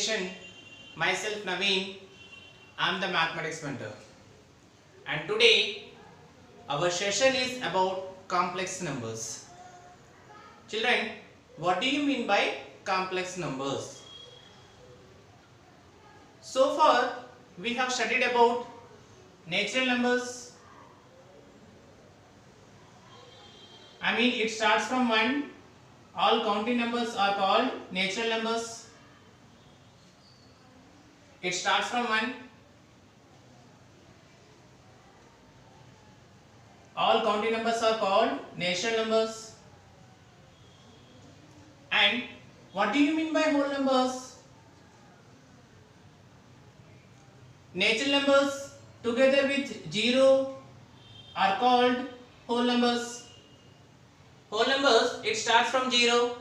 session. Myself Naveen, I am the mathematics mentor, and today our session is about complex numbers. Children, what do you mean by complex numbers? So far we have studied about natural numbers. It starts from 1. All counting numbers are called natural numbers. It starts from 1. All counting numbers are called natural numbers. And what do you mean by whole numbers? Natural numbers together with 0 are called whole numbers. Whole numbers, it starts from 0.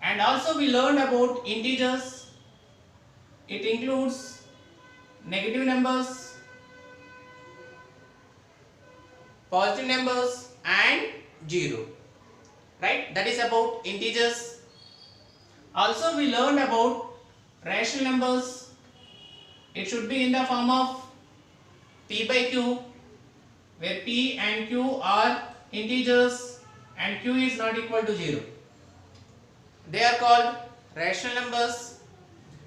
And also we learned about integers. It includes negative numbers, positive numbers and 0. Right? That is about integers. Also we learned about rational numbers. It should be in the form of p by q, where p and q are integers and q is not equal to 0. They are called rational numbers.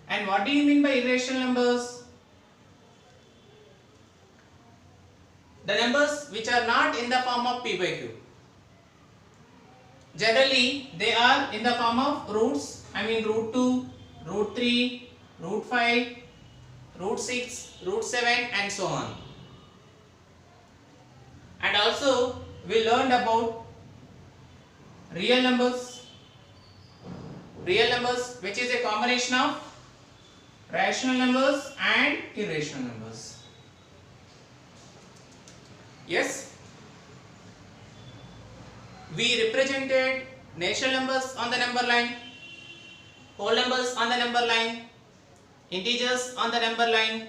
And what do you mean by irrational numbers? The numbers which are not in the form of p by q. Generally they are in the form of roots, root 2, root 3, root 5, root 6, root 7 and so on. And also we learned about real numbers. Real numbers, which is a combination of rational numbers and irrational numbers. Yes, we represented natural numbers on the number line, whole numbers on the number line, integers on the number line,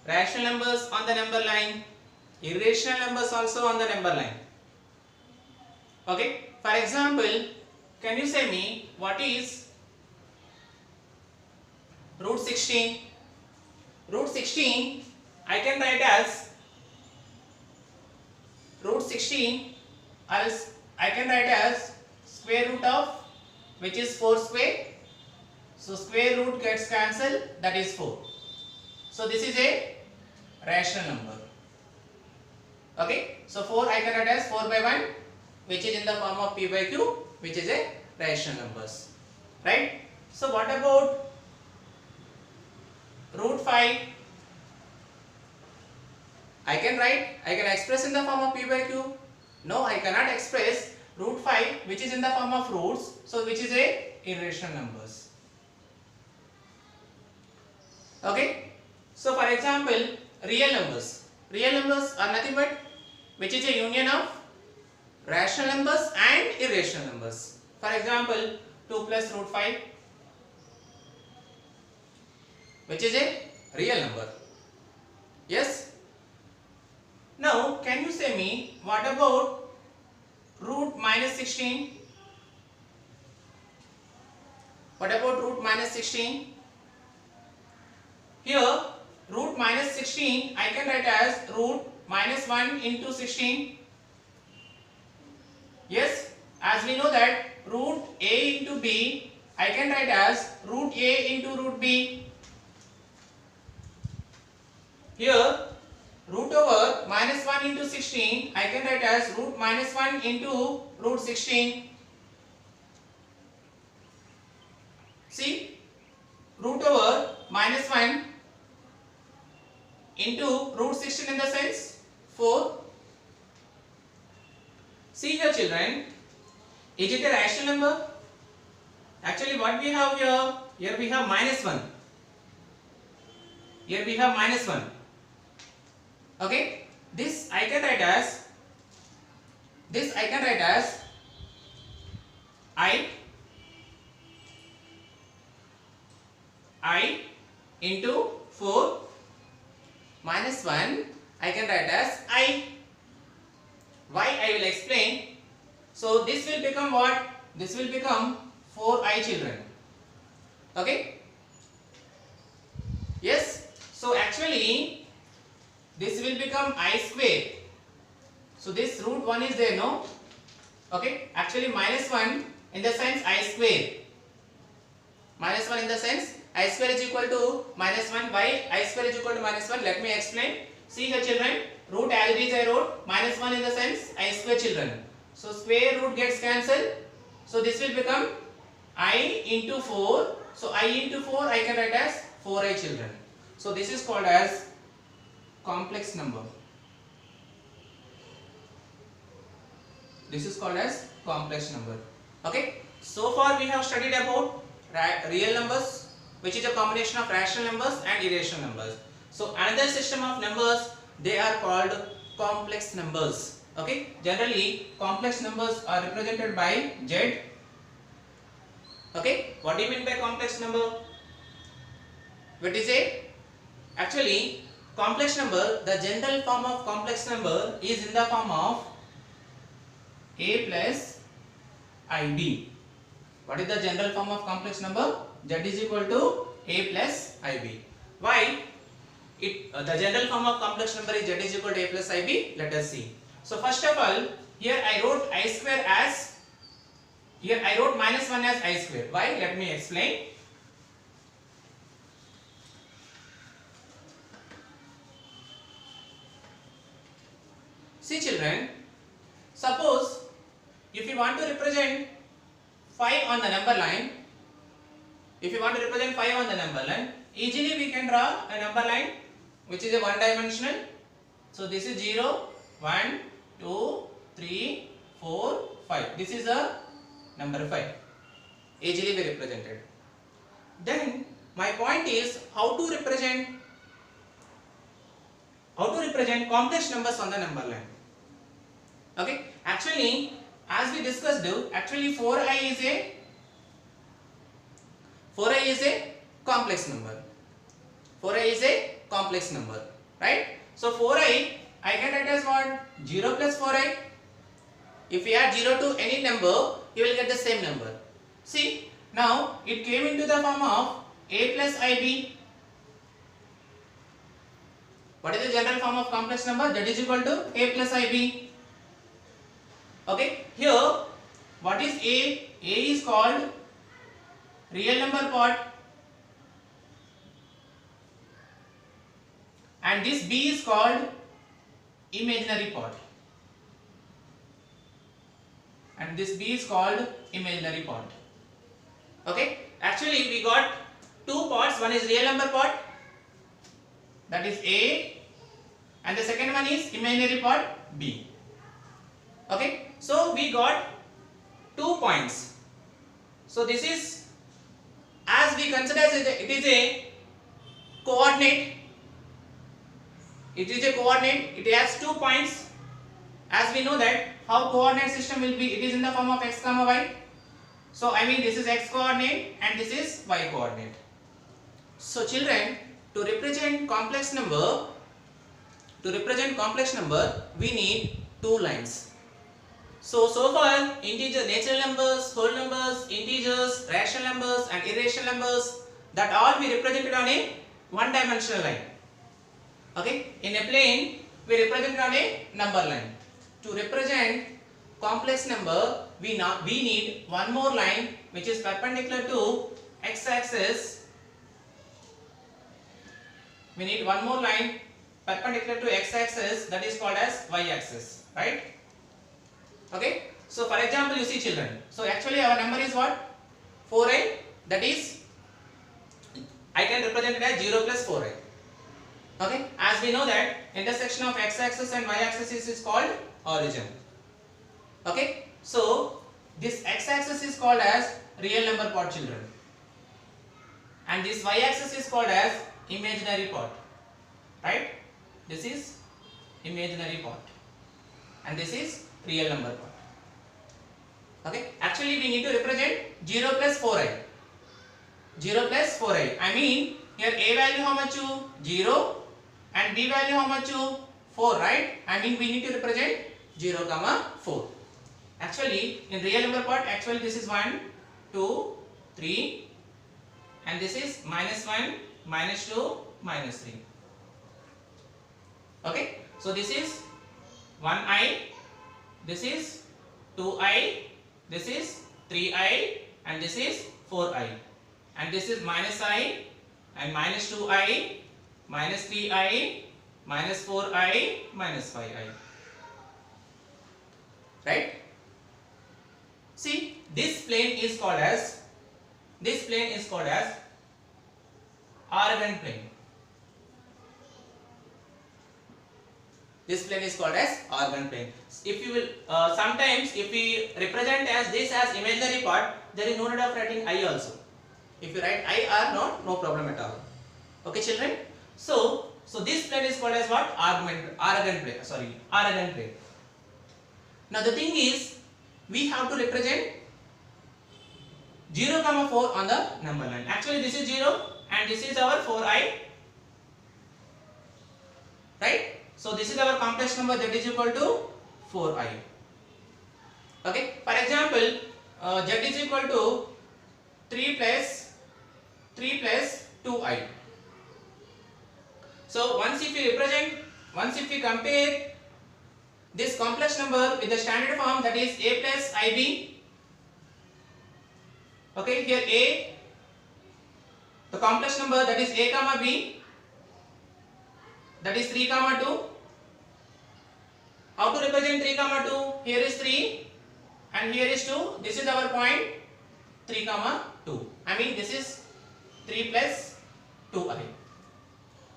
rational numbers on the number line, irrational numbers also on the number line. Okay, for example, can you say me what is root 16? Root 16 I can write as root 16, else I can write as square root of, which is 4 square. So square root gets cancelled, that is 4. So this is a rational number. Okay, so 4 I can write as 4 by 1, which is in the form of p by q, which is a rational numbers. Right? So what about root 5? I can express in the form of p by q. No, I cannot express root 5, which is in the form of roots, so which is a irrational numbers. Okay, so for example, real numbers. Real numbers are nothing but which is a union of rational numbers and irrational numbers. For example, 2 plus root 5, which is a real number. Yes. Now, can you say me what about root minus 16? What about root minus 16? Here, root minus 16 I can write as root minus 1 into 16. Yes, as we know that root a into b I can write as root a into root b. Here, root over minus 1 into 16 I can write as root minus 1 into root 16. See, root over minus 1 into root 16 in the sense 4. See here children, is it a rational number? Actually what we have here we have minus 1. Here we have minus 1. Okay, this I can write as I into 4 minus 1 I can write as I. Why I will explain. So this will become what? This will become 4i children. Okay. Yes. So actually this will become I square. So this root 1 is there, no? Okay. Actually minus 1 in the sense I square. Minus 1 in the sense I square is equal to minus 1. Why I square is equal to minus 1? Let me explain. See here children, root as it is I wrote minus 1 in the sense I square children. So square root gets cancelled. So this will become I into 4. So I into 4 I can write as 4i children. So this is called as complex number. This is called as complex number. Okay. So far we have studied about real numbers, which is a combination of rational numbers and irrational numbers. So another system of numbers, they are called complex numbers. Okay. Generally complex numbers are represented by Z. Okay. What do you mean by complex number? What is it? Actually complex number, the general form of complex number is in the form of a plus ib. What is the general form of complex number? Z is equal to a plus ib. Why? The general form of complex number is Z is equal to a plus ib. Let us see. So first of all, here I wrote I square as, here I wrote minus 1 as I square. Why? Let me explain. See children, suppose if you want to represent 5 on the number line, easily we can draw a number line which is a one dimensional. So this is 0, 1, 2, 3, 4, 5. This is a number 5. Easily we represented. Then my point is how to represent complex numbers on the number line. Okay. Actually, as we discussed, actually 4i is a complex number. 4i is a complex number, right? So 4i I can write as what? 0 plus 4i. If we add 0 to any number, you will get the same number. See, now it came into the form of a plus ib. What is the general form of complex number? That is equal to a plus ib. Okay, here what is a? A is called real number part, and this b is called imaginary part, and this b is called imaginary part. Okay, actually we got two parts. One is real number part, that is a, and the second one is imaginary part, b. Okay, so we got 2 points. So this is, as we consider it is a coordinate. It is a coordinate. It has 2 points. As we know that how coordinate system will be, it is in the form of x comma y. So I mean this is x coordinate and this is y coordinate. So children, to represent complex number, we need 2 lines. So far integer, natural numbers, whole numbers, integers, rational numbers and irrational numbers, that all we represented on a one dimensional line. Okay, in a plane we represent on a number line. To represent complex number, we need one more line which is perpendicular to x axis. We need one more line perpendicular to x axis, that is called as y axis, right? Okay, so for example, you see children, so actually our number is what? 4i, that is I can represent it as 0 plus 4i. Okay, as we know that intersection of x axis and y axis is called origin. Okay, so this x axis is called as real number part children, and this y axis is called as imaginary part, right? This is imaginary part and this is real number part. Okay, actually we need to represent 0 plus 4i. 0 plus 4i. I mean here a value how much? 0 and b value how much? 4, right? I mean we need to represent 0 comma 4. Actually in real number part, actually this is 1, 2, 3, and this is -1, -2, -3. Okay, so this is 1i, this is 2i, this is 3i, and this is 4i, and this is -i and -2i, -3i, -4i, -5i. Right? See, this plane is called as Argand plane. This plane is called as Argand plane. If you will, sometimes if we represent as this as imaginary part, there is no need of writing I also. If you write I or not, no problem at all. Okay, children. So this plane is called as what? Argand plane. Now the thing is, we have to represent 0, 4 on the number line. Actually, this is 0 and this is our 4i. Right? So this is our complex number, that is equal to 4i. Okay. For example, z is equal to 3 plus 2i. So once if we compare this complex number with the standard form, that is a plus ib. Okay, here a, the complex number, that is a comma b, that is 3 comma 2. How to represent 3 comma 2? Here is 3 and here is 2. This is our point 3 comma 2. I mean, this is 3 plus 2i.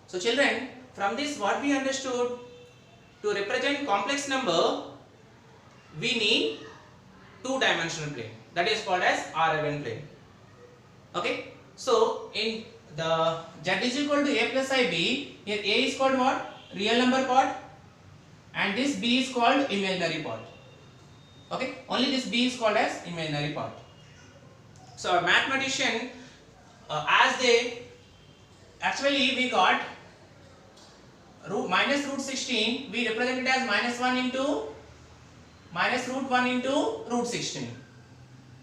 So children, from this what we understood, to represent complex number we need two-dimensional plane, that is called as Argand plane. Okay, so in the z is equal to a plus ib, here a is called what? Real number part, and this b is called imaginary part. Okay, only this b is called as imaginary part. So our mathematician, as they actually we got minus root 16, we represent it as minus root 1 into root 16.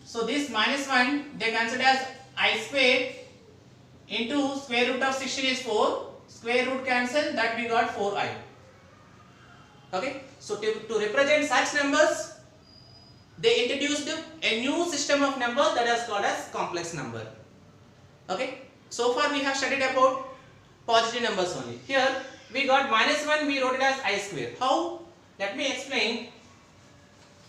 So this minus 1 they consider as I square into square root of 16 is 4. Square root cancel, that we got 4i. Okay. So to represent such numbers, they introduced a new system of numbers that is called as complex number. Okay. So far we have studied about positive numbers only. Here we got minus 1, we wrote it as I square. How? Let me explain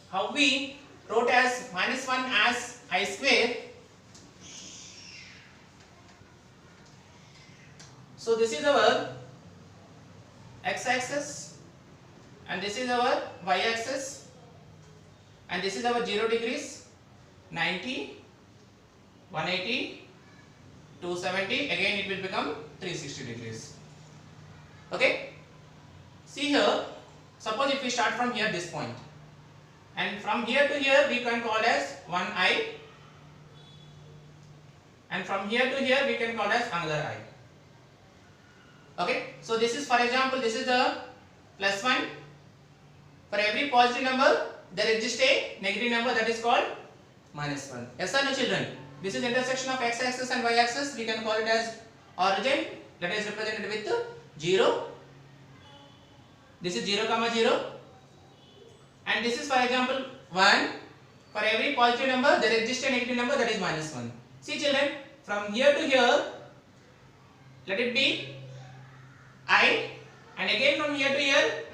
how we wrote as minus 1 as I square. So this is our x-axis and this is our y-axis, and this is our 0 degrees, 90, 180, 270, again it will become 360 degrees. Okay. See here, suppose if we start from here, this point, and from here to here we can call as 1i, and from here to here we can call as another I. Okay. So this is, for example, this is the plus 1. For every positive number there exists a negative number, that is called minus 1. Yes or no, children? This is intersection of x-axis and y-axis. We can call it as origin, that is represented with 0. This is 0 comma 0, and this is, for example, 1. For every positive number there exists a negative number, that is minus 1. See children, from here to here let it be I, and again from here to here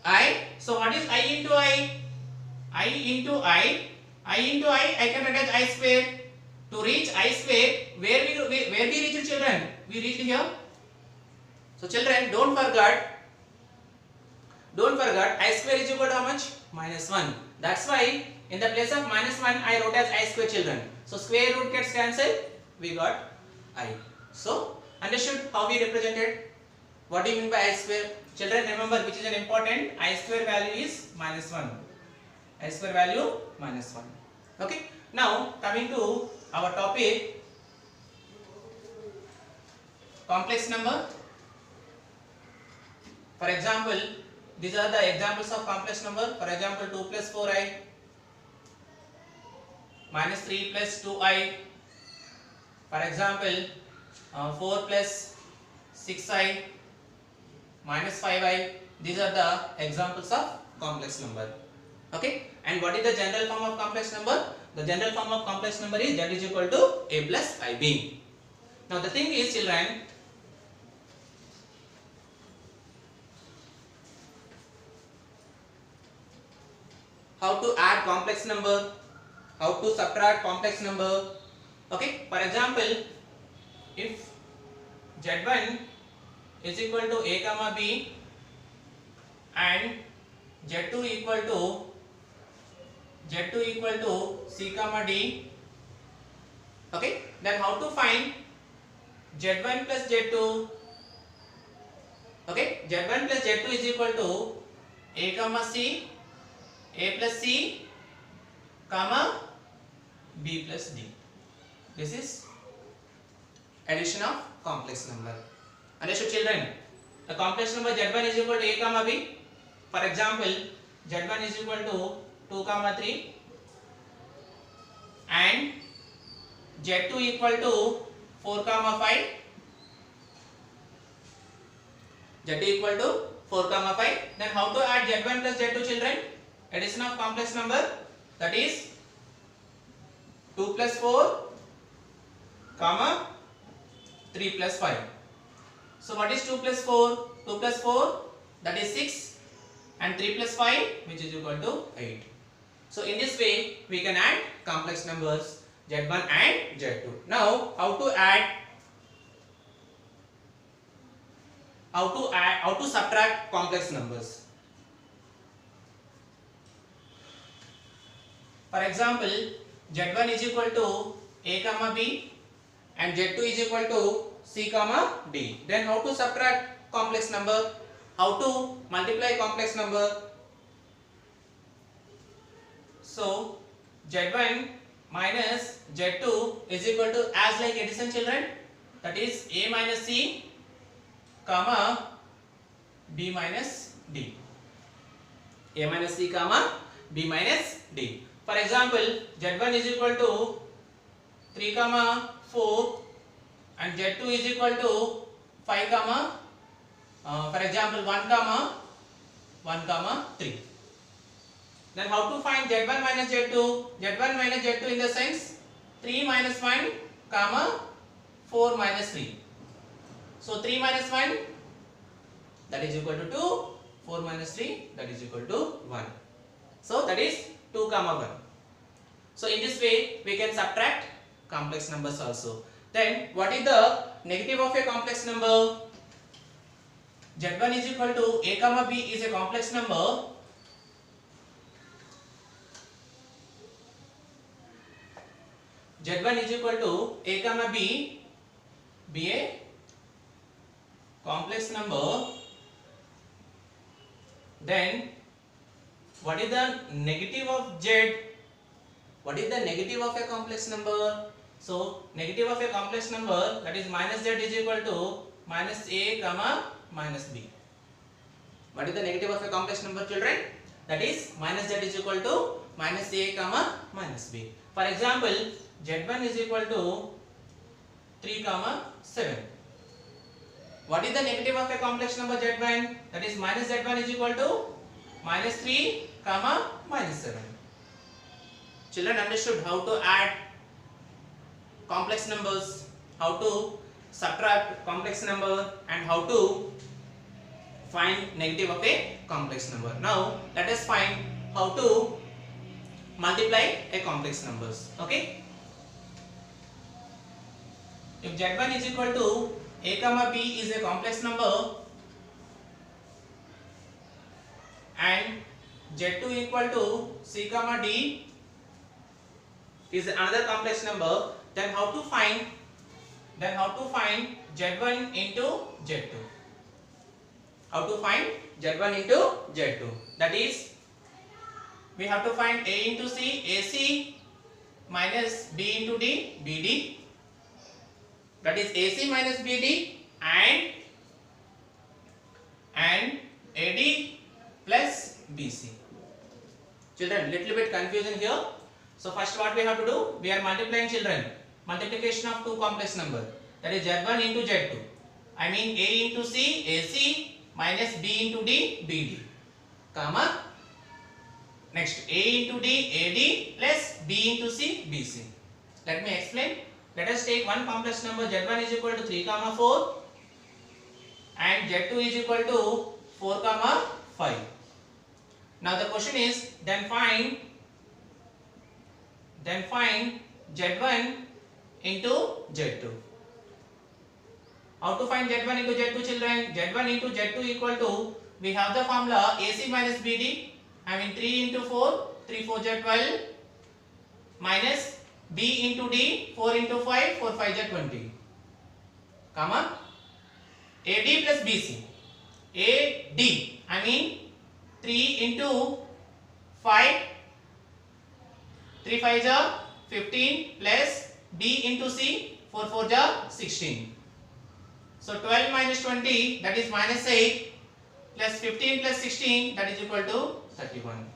I. So what is I into I? I into I. I into I can write as I square. To reach I square, where we reach, children? We reach here. So children, don't forget I square is equal to how much? Minus 1. That's why in the place of minus 1 I wrote as I square, children. So square root gets cancelled, we got I. So understood how we represented? What do you mean by I square? Children, remember which is an important, I square value is minus 1. I square value minus 1. Okay. Now coming to our topic, complex number. For example, these are the examples of complex number. For example, 2 plus 4i, minus 3 plus 2i, For example, 4 plus 6i minus 5i. These are the examples of complex number. Okay. And what is the general form of complex number? The general form of complex number is z is equal to a plus ib. Now the thing is, children, how to add complex number, how to subtract complex number. Okay. For example, if z1 is equal to a comma b and z2 equal to c comma d. Okay. Then how to find z1 plus z2? Okay. z1 plus z2 is equal to a comma c, a plus c, comma b plus d. This is addition of complex number. Understood, children? The complex number z1 is equal to a comma b. For example, z1 is equal to 2 comma 3 and z2 equal to 4 comma 5. z2 equal to 4 comma 5. Then how to add z1 plus z2, children? Addition of complex number, that is 2 plus 4 comma 3 plus 5. So what is 2 plus 4? 2 plus 4, that is 6, and 3 plus 5, which is equal to 8. So in this way we can add complex numbers z1 and z2. Now how to subtract complex numbers. For example, z1 is equal to a comma b and z2 is equal to c comma d. Then how to subtract complex number? How to multiply complex number? So z1 minus z2 is equal to, as like addition, children, that is a minus c comma b minus d. A minus c comma b minus d. For example, z1 is equal to 3 comma 4 and z2 is equal to 5 comma for example 1 comma 3. Then how to find z1 minus z2? z1 minus z2 in the sense 3 minus 1 comma 4 minus 3. So 3 minus 1, that is equal to 2, 4 minus 3, that is equal to 1. So that is 2 comma 1. So in this way we can subtract complex numbers also. Then what is the negative of a complex number? z1 is equal to a comma b is a complex number. z1 is equal to a comma b be a complex number. Then what is the negative of z? What is the negative of a complex number? So negative of a complex number, that is minus z is equal to minus a comma minus b. What is the negative of a complex number, children? That is minus z is equal to minus a comma minus b. For example, z1 is equal to 3 comma 7. What is the negative of a complex number z1? That is minus z1 is equal to minus 3 comma minus 7. Children understood how to add complex numbers, how to subtract complex number, and how to find negative of a complex number. Now let us find how to multiply a complex numbers. Okay. If z1 is equal to a comma b is a complex number and z2 equal to c comma d is another complex number, then how to find z1 into z2? How to find z1 into z2? That is, we have to find a into c, ac minus b into d, bd. That is ac minus bd and ad plus bc. Children, little bit confusion here. So first what we have to do? We are multiplying, children. multiplication of two complex number, that is Z1 into Z2. I mean A into C, AC minus B into D, BD, comma. Next A into D, AD plus B into C, BC. Let me explain. Let us take one complex number. Z1 is equal to 3, 4 and Z2 is equal to 4, 5. Now the question is, then find Z1 into Z2. How to find Z1 into Z2, children? Z1 into Z2 equal to, we have the formula AC minus BD. I mean 3 into 4, 3 4 are 12, minus B into D, 4 into 5, 4 5 are 20, comma, AD plus BC. AD, I mean 3 into 5, 3 5 are 15 plus B into C, 4 4 are 16. So 12 minus 20, that is minus 8, plus 15 plus 16, that is equal to 31.